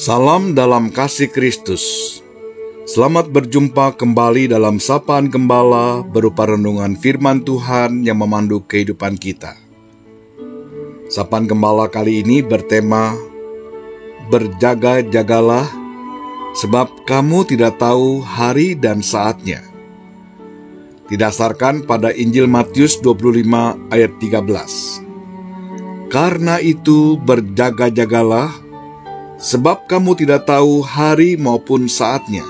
Salam dalam kasih Kristus. Selamat berjumpa kembali dalam Sapaan Gembala berupa renungan firman Tuhan yang memandu kehidupan kita. Sapaan Gembala kali ini bertema Berjaga-jagalah, sebab kamu tidak tahu hari dan saatnya. Didasarkan pada Injil Matius 25 ayat 13. Karena itu berjaga-jagalah, sebab kamu tidak tahu hari maupun saatnya.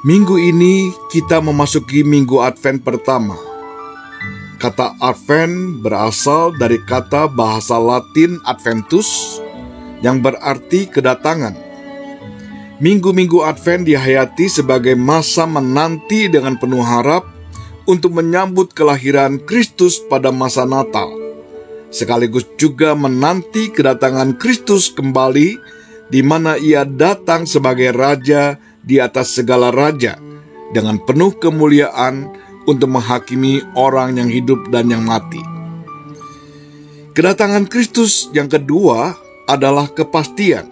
Minggu ini kita memasuki minggu Advent pertama. Kata Advent berasal dari kata bahasa Latin Adventus yang berarti kedatangan. Minggu-minggu Advent dihayati sebagai masa menanti dengan penuh harap untuk menyambut kelahiran Kristus pada masa Natal, sekaligus juga menanti kedatangan Kristus kembali, di mana Ia datang sebagai Raja di atas segala raja, dengan penuh kemuliaan untuk menghakimi orang yang hidup dan yang mati. Kedatangan Kristus yang kedua adalah kepastian.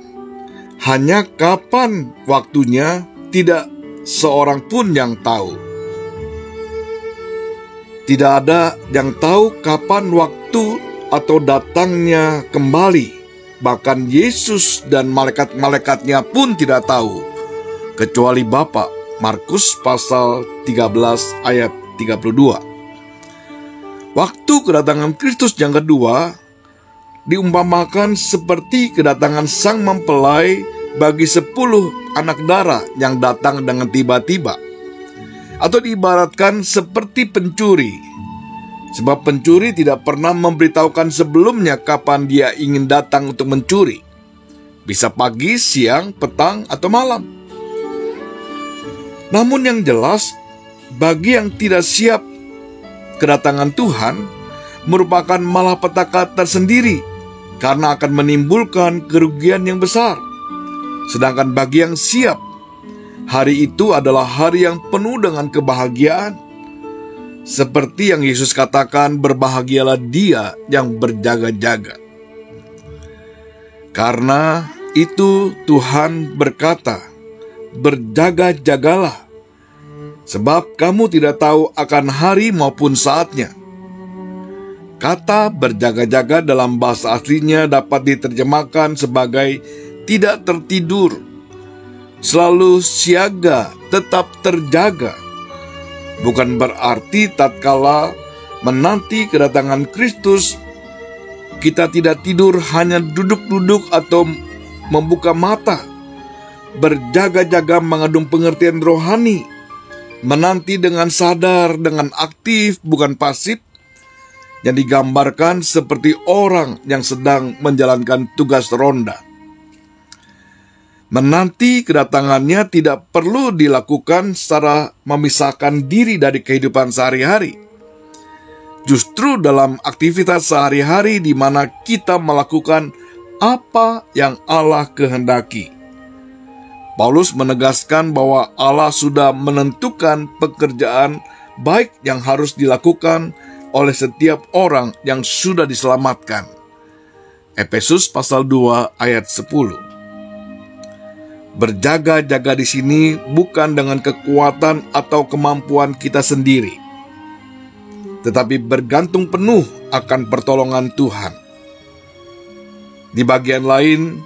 Hanya kapan waktunya tidak seorang pun yang tahu. Tidak ada yang tahu kapan waktu atau datangnya kembali. Bahkan Yesus dan malaikat-malaikatnya pun tidak tahu, kecuali Bapa. Markus pasal 13 ayat 32. Waktu kedatangan Kristus yang kedua diumpamakan seperti kedatangan sang mempelai bagi 10 anak darah yang datang dengan tiba-tiba, atau diibaratkan seperti pencuri. Sebab pencuri tidak pernah memberitahukan sebelumnya kapan dia ingin datang untuk mencuri. Bisa pagi, siang, petang, atau malam. Namun yang jelas, bagi yang tidak siap kedatangan Tuhan merupakan malapetaka tersendiri, karena akan menimbulkan kerugian yang besar. Sedangkan bagi yang siap, hari itu adalah hari yang penuh dengan kebahagiaan. Seperti yang Yesus katakan, berbahagialah dia yang berjaga-jaga. Karena itu Tuhan berkata, berjaga-jagalah, sebab kamu tidak tahu akan hari maupun saatnya. Kata berjaga-jaga dalam bahasa aslinya dapat diterjemahkan sebagai tidak tertidur, selalu siaga, tetap terjaga. Bukan berarti tatkala menanti kedatangan Kristus, kita tidak tidur, hanya duduk-duduk atau membuka mata. Berjaga-jaga mengandung pengertian rohani, menanti dengan sadar, dengan aktif, bukan pasif, yang digambarkan seperti orang yang sedang menjalankan tugas ronda. Menanti kedatangannya tidak perlu dilakukan secara memisahkan diri dari kehidupan sehari-hari. Justru dalam aktivitas sehari-hari di mana kita melakukan apa yang Allah kehendaki. Paulus menegaskan bahwa Allah sudah menentukan pekerjaan baik yang harus dilakukan oleh setiap orang yang sudah diselamatkan. Efesus pasal 2 ayat 10. Berjaga-jaga di sini bukan dengan kekuatan atau kemampuan kita sendiri, tetapi bergantung penuh akan pertolongan Tuhan. Di bagian lain,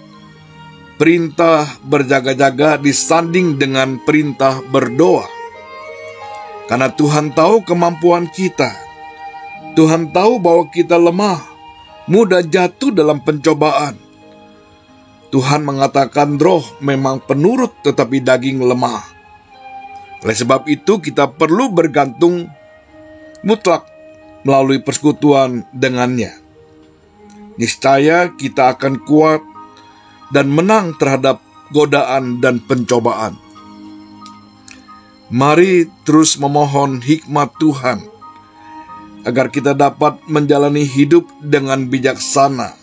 perintah berjaga-jaga disanding dengan perintah berdoa. Karena Tuhan tahu kemampuan kita. Tuhan tahu bahwa kita lemah, mudah jatuh dalam pencobaan. Tuhan mengatakan roh memang penurut tetapi daging lemah. Oleh sebab itu kita perlu bergantung mutlak melalui persekutuan dengannya. Niscaya kita akan kuat dan menang terhadap godaan dan pencobaan. Mari terus memohon hikmat Tuhan, agar kita dapat menjalani hidup dengan bijaksana,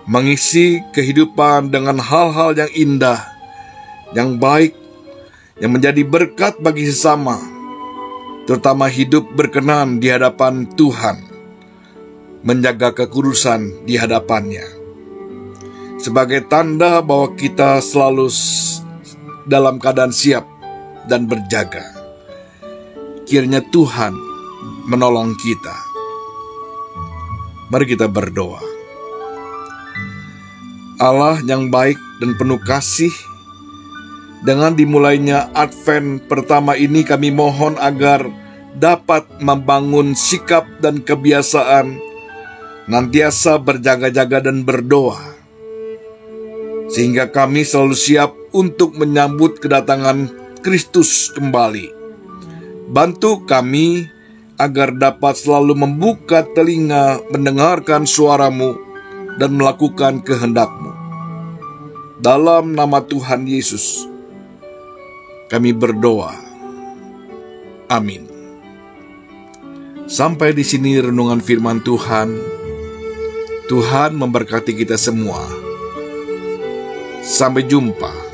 mengisi kehidupan dengan hal-hal yang indah, yang baik, yang menjadi berkat bagi sesama, terutama hidup berkenan di hadapan Tuhan, menjaga kekudusan di hadapannya. sebagai tanda bahwa kita selalu dalam keadaan siap dan berjaga. Kiranya Tuhan menolong kita. Mari kita berdoa. Allah yang baik dan penuh kasih, dengan dimulainya Advent pertama ini kami mohon agar dapat membangun sikap dan kebiasaan nantiasa berjaga-jaga dan berdoa, sehingga kami selalu siap untuk menyambut kedatangan Kristus kembali. Bantu kami agar dapat selalu membuka telinga mendengarkan suara-Mu dan melakukan kehendak-Mu. Dalam nama Tuhan Yesus kami berdoa. Amin. Sampai di sini renungan firman Tuhan. Tuhan memberkati kita semua. Sampai jumpa.